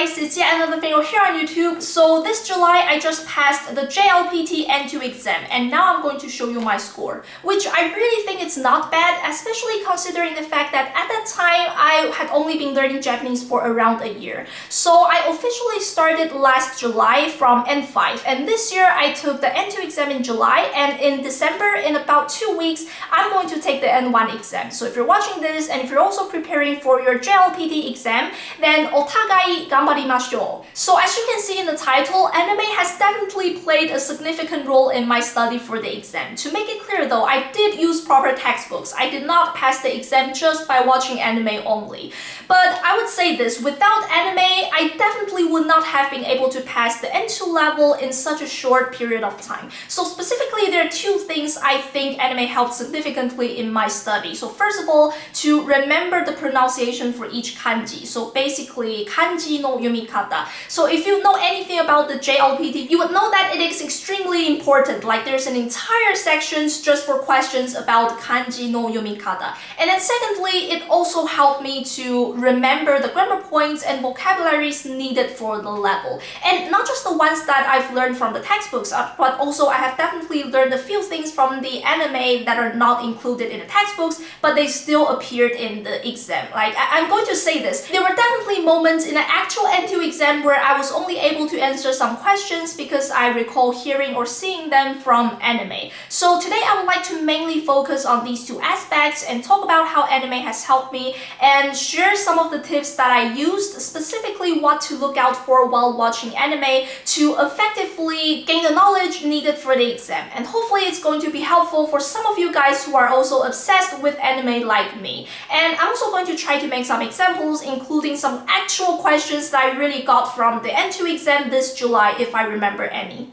guys, it's yet another video here on YouTube. So this July I just passed the JLPT N2 exam and now I'm going to show you my score, which I really think it's not bad, especially considering the fact that at that time I had only been learning Japanese for around a year. So I officially started last July from N5 and this year I took the N2 exam in July, and in December, in about 2 weeks, I'm going to take the N1 exam. So if you're watching this and if you're also preparing for your JLPT exam, then otagai ganbarimashou. So as you can see in the title, anime has definitely played a significant role in my study for the exam. To make it clear though, I did use proper textbooks. I did not pass the exam just by watching anime only. But I would say this, without anime, I definitely would not have been able to pass the N2 level in such a short period of time. So specifically, there are two things I think anime helped significantly in my study. So first of all, to remember the pronunciation for each kanji. So basically, kanji no yomikata. So if you know anything about the JLPT, you would know that it is extremely important. Like there's an entire section just for questions about kanji no yomikata. And then secondly, it also helped me to remember the grammar points and vocabularies needed for the level. And not just the ones that I've learned from the textbooks, but also I have definitely learned a few things from the anime that are not included in the textbooks, but they still appeared in the exam. Like, I'm going to say this, there were definitely moments in the actual N2 exam where I was only able to answer some questions because I recall hearing or seeing them from anime. So today I would like to mainly focus on these two aspects and talk about how anime has helped me and share some of the tips that I used, specifically what to look out for while watching anime to effectively gain the knowledge needed for the exam. And hopefully it's going to be helpful for some of you guys who are also obsessed with anime like me. And I'm also going to try to make some examples, including some actual questions that I really got from the N2 exam this July, if I remember any.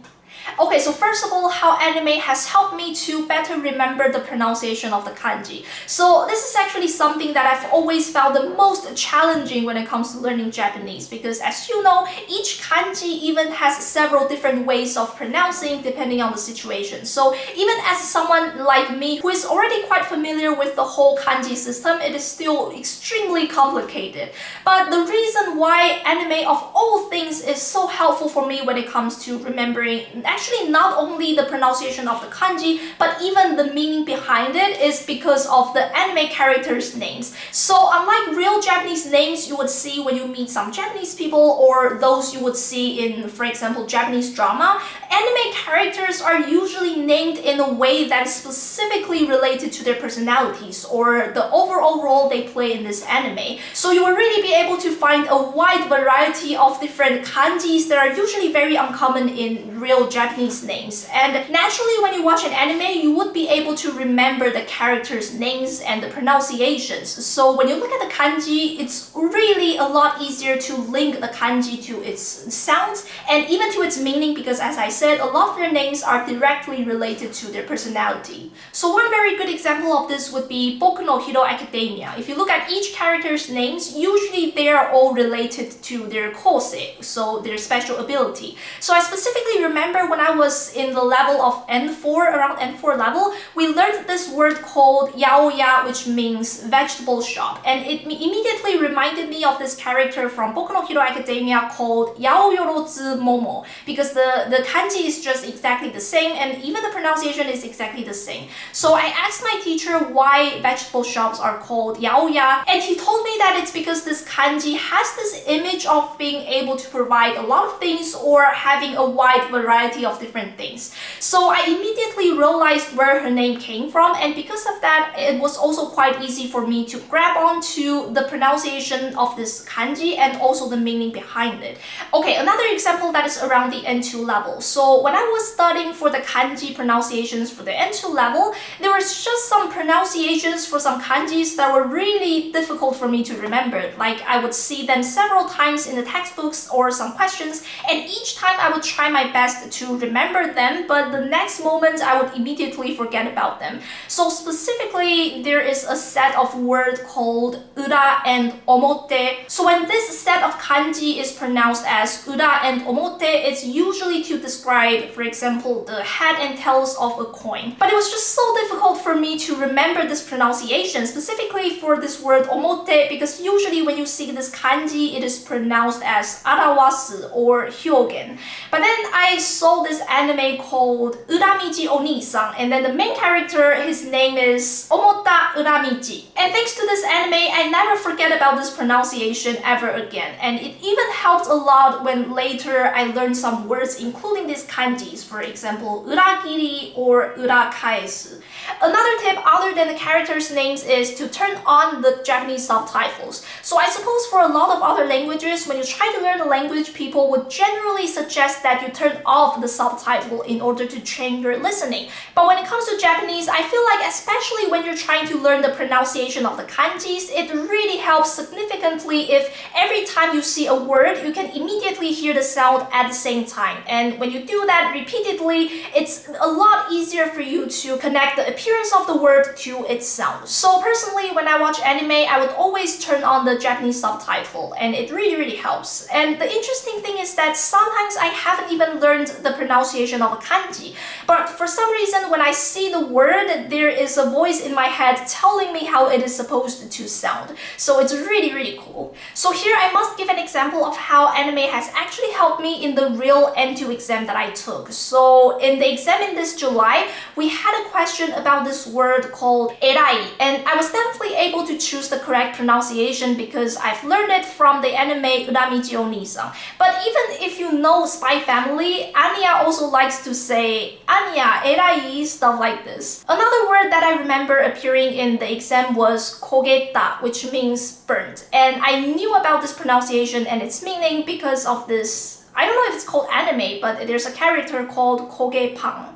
Okay, so first of all, how anime has helped me to better remember the pronunciation of the kanji. So this is actually something that I've always found the most challenging when it comes to learning Japanese, because as you know, each kanji even has several different ways of pronouncing depending on the situation. So even as someone like me who is already quite familiar with the whole kanji system, it is still extremely complicated. But the reason why anime of all things is so helpful for me when it comes to remembering actually not only the pronunciation of the kanji, but even the meaning behind it, is because of the anime characters' names. So unlike real Japanese names you would see when you meet some Japanese people or those you would see in, for example, Japanese drama, anime characters are usually named in a way that is specifically related to their personalities or the overall role they play in this anime. So you will really be able to find a wide variety of different kanjis that are usually very uncommon in real Japanese names. And naturally, when you watch an anime, you would be able to remember the characters' names and the pronunciations. So when you look at the kanji, it's really a lot easier to link the kanji to its sounds and even to its meaning, because as I said, a lot of their names are directly related to their personality. So one very good example of this would be Boku no Hero Academia. If you look at each character's names, usually they are all related to their kosei, so their special ability. So I specifically remember when I was in the level of N4, around N4 level, we learned this word called yaoya, which means vegetable shop. And it immediately reminded me of this character from Boku no Hero Academia called Yaoyorozu Momo, because the kanji is just exactly the same and even the pronunciation is exactly the same. So I asked my teacher why vegetable shops are called yaoya, and he told me that it's because this kanji has this image of being able to provide a lot of things or having a wide variety of different things. So I immediately realized where her name came from, and because of that, it was also quite easy for me to grab onto the pronunciation of this kanji and also the meaning behind it. Okay, another example that is around the N2 level. So when I was studying for the kanji pronunciations for the N2 level, there was just some pronunciations for some kanjis that were really difficult for me to remember. Like I would see them several times in the textbooks or some questions, and each time I would try my best to to remember them, but the next moment I would immediately forget about them. So specifically, there is a set of words called ura and omote. So when this set of kanji is pronounced as ura and omote, it's usually to describe, for example, the head and tails of a coin. But it was just so difficult for me to remember this pronunciation, specifically for this word omote, because usually when you see this kanji, it is pronounced as arawasu or hyogen. But then I saw this anime called Uramiji Onisan, and then the main character, his name is Omota Uramiji. And thanks to this anime, I never forget about this pronunciation ever again. And it even helped a lot when later I learned some words including these kanjis, for example, uragiri or urakaesu. Another tip other than the characters' names is to turn on the Japanese subtitles. So I suppose for a lot of other languages, when you try to learn a language, people would generally suggest that you turn off the subtitle in order to train your listening. But when it comes to Japanese, I feel like especially when you're trying to learn the pronunciation of the kanjis, it really helps significantly if every time you see a word, you can immediately hear the sound at the same time. And when you do that repeatedly, it's a lot easier for you to connect the appearance of the word to its sound. So personally, when I watch anime, I would always turn on the Japanese subtitle, and it really helps. And the interesting thing is that sometimes I haven't even learned the pronunciation of a kanji, but for some reason when I see the word, there is a voice in my head telling me how it is supposed to sound. So it's really cool. So here I must give an example of how anime has actually helped me in the real N2 exam that I took. So in the exam in this July, we had a question about this word called erai, and I was definitely able to choose the correct pronunciation because I've learned it from the anime Uramiji Onisan. But even if you know Spy Family, Anya also likes to say Anya, erai, stuff like this. Another word that I remember appearing in the exam was kogeta, which means burnt. And I knew about this pronunciation and its meaning because of this, I don't know if it's called anime, but there's a character called Kogepang.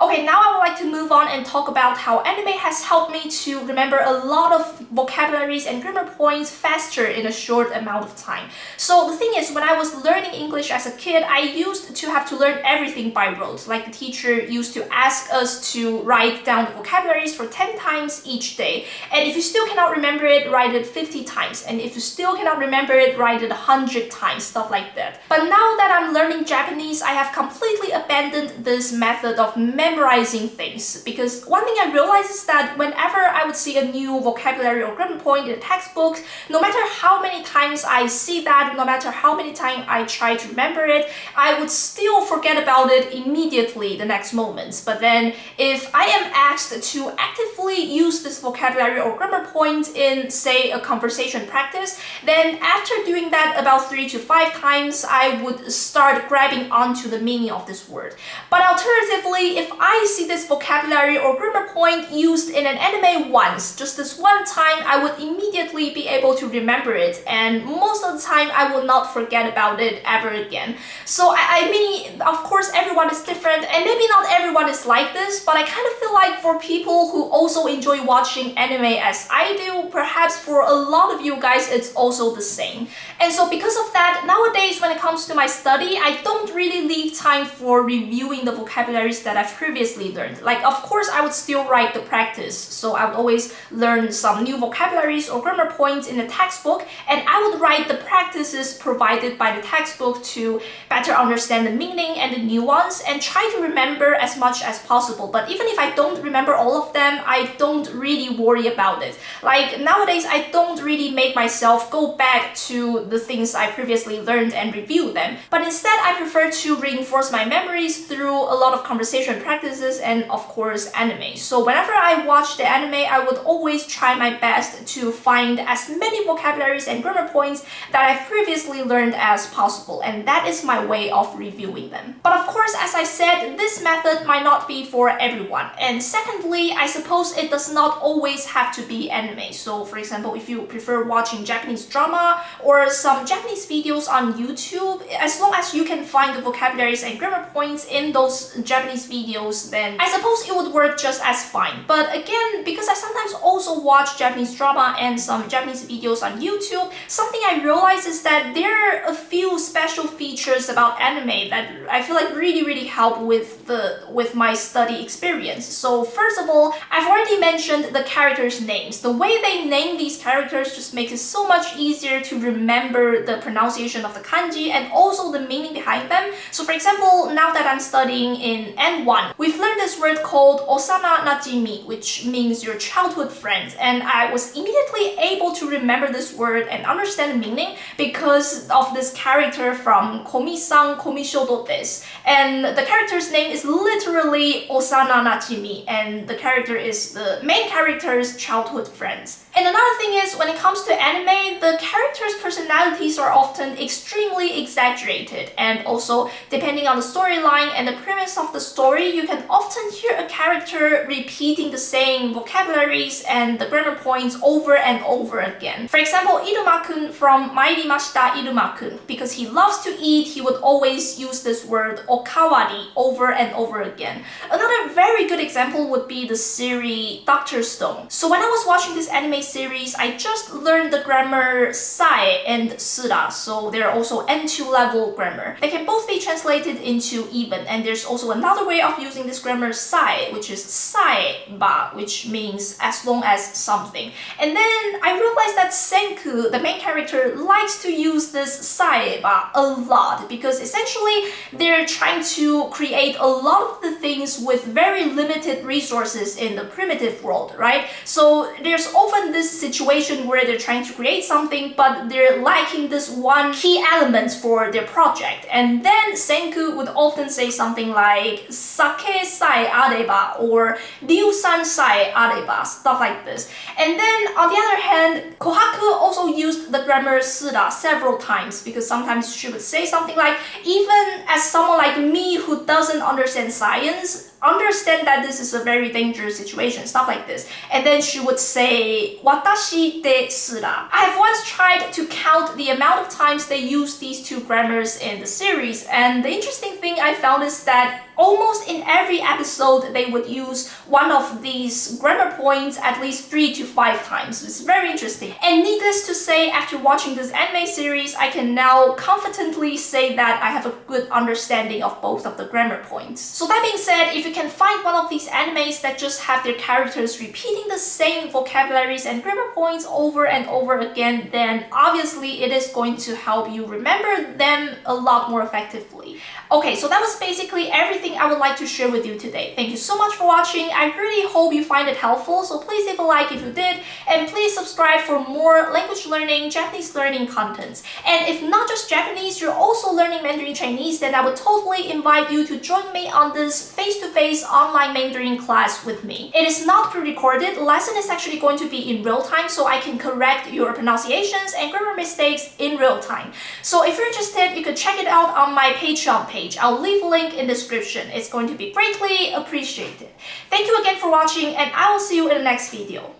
Okay, now I would like to move on and talk about how anime has helped me to remember a lot of vocabularies and grammar points faster in a short amount of time. So the thing is, when I was learning English as a kid, I used to have to learn everything by rote. Like the teacher used to ask us to write down the vocabularies for 10 times each day. And if you still cannot remember it, write it 50 times. And if you still cannot remember it, write it 100 times, stuff like that. But now that I'm learning Japanese, I have completely abandoned this method of memorizing things, because one thing I realized is that whenever I would see a new vocabulary or grammar point in a textbook, no matter how many times I see that, no matter how many times I try to remember it, I would still forget about it immediately the next moment. But then if I am asked to actively use this vocabulary or grammar point in, say, a conversation practice, then after doing that about 3 to 5 times, I would start grabbing onto the meaning of this word. But alternatively, if I see this vocabulary or grammar point used in an anime once, just this one time, I would immediately be able to remember it, and most of the time I will not forget about it ever again. So I mean, of course everyone is different, and maybe not everyone is like this, but I kind of feel like for people who also enjoy watching anime as I do, perhaps for a lot of you guys it's also the same. And so because of that, nowadays when it comes to my study, I don't really leave time for reviewing the vocabularies that I've previously learned. Like, of course, I would still write the practice, so I would always learn some new vocabularies or grammar points in the textbook, and I would write the practices provided by the textbook to better understand the meaning and the nuance and try to remember as much as possible. But even if I don't remember all of them, I don't really worry about it. Like, nowadays, I don't really make myself go back to the things I previously learned and review them, but instead I prefer to reinforce my memories through a lot of conversation practices and of course anime. So whenever I watch the anime, I would always try my best to find as many vocabularies and grammar points that I've previously learned as possible, and that is my way of reviewing them. But of course, as I said, this method might not be for everyone. And secondly, I suppose it does not always have to be anime. So for example, if you prefer watching Japanese drama or some Japanese videos on YouTube, as long as you can find the vocabularies and grammar points in those Japanese videos, then I suppose it would work just as fine. But again, because I sometimes also watch Japanese drama and some Japanese videos on YouTube, something I realize is that there are a few special features about anime that I feel like really help with my study experience. So first of all, I've already mentioned the characters' names. The way they name these characters just makes it so much easier to remember the pronunciation of the kanji and also the meaning behind them. So for example, now that I'm studying in N1, we've learned this word called osana najimi, which means your childhood friend, and I was immediately able to remember this word and understand the meaning because of this character from Komi-san Komishodo desu. And the character's name is literally Osana Najimi, and the character is the main character's childhood friends. And another thing is, when it comes to anime, the characters' personalities are often extremely exaggerated, and also depending on the storyline and the premise of the story, you can often hear a character repeating the same vocabularies and the grammar points over and over again. For example, Iruma-kun from Mairimashita Iruma-kun, because he loves to eat, he would always use this word okawari over and over again. Another very good example would be the series Dr. Stone. So when I was watching this anime series, I just learned the grammar sai and sura, so they're also N2 level grammar. They can both be translated into even, and there's also another way of using this grammar sai, which is sai ba, which means as long as something. And then I realized that Senku, the main character, likes to use this sai ba a lot because essentially they're trying to create a lot of the things with very limited resources in the primitive world, right? So there's often this situation where they're trying to create something, but they're lacking this one key element for their project. And then Senku would often say something like sake sai areba or ryusan sai areba, stuff like this. And then on the other hand, Kohaku also used the grammar sura several times because sometimes she would say something like, even as someone like me who doesn't understand science, understand that this is a very dangerous situation, stuff like this. And then she would say, watashi de sura. I have once tried to count the amount of times they use these two grammars in the series, and the interesting thing I found is that almost in every episode they would use one of these grammar points at least 3 to 5 times. It's very interesting. And needless to say, after watching this anime series, I can now confidently say that I have a good understanding of both of the grammar points. So that being said, if you can find one of these animes that just have their characters repeating the same vocabularies and grammar points over and over again, then obviously it is going to help you remember them a lot more effectively. Okay, so that was basically everything I would like to share with you today. Thank you so much for watching. I really hope you find it helpful, so please leave a like if you did, and please subscribe for more language learning, Japanese learning contents. And if not just Japanese, you're also learning Mandarin Chinese, then I would totally invite you to join me on this face-to-face online Mandarin class with me. It is not pre-recorded. The lesson is actually going to be in real time, so I can correct your pronunciations and grammar mistakes in real time. So if you're interested, you could check it out on my Patreon page. I'll leave a link in the description. It's going to be greatly appreciated. Thank you again for watching, and I will see you in the next video.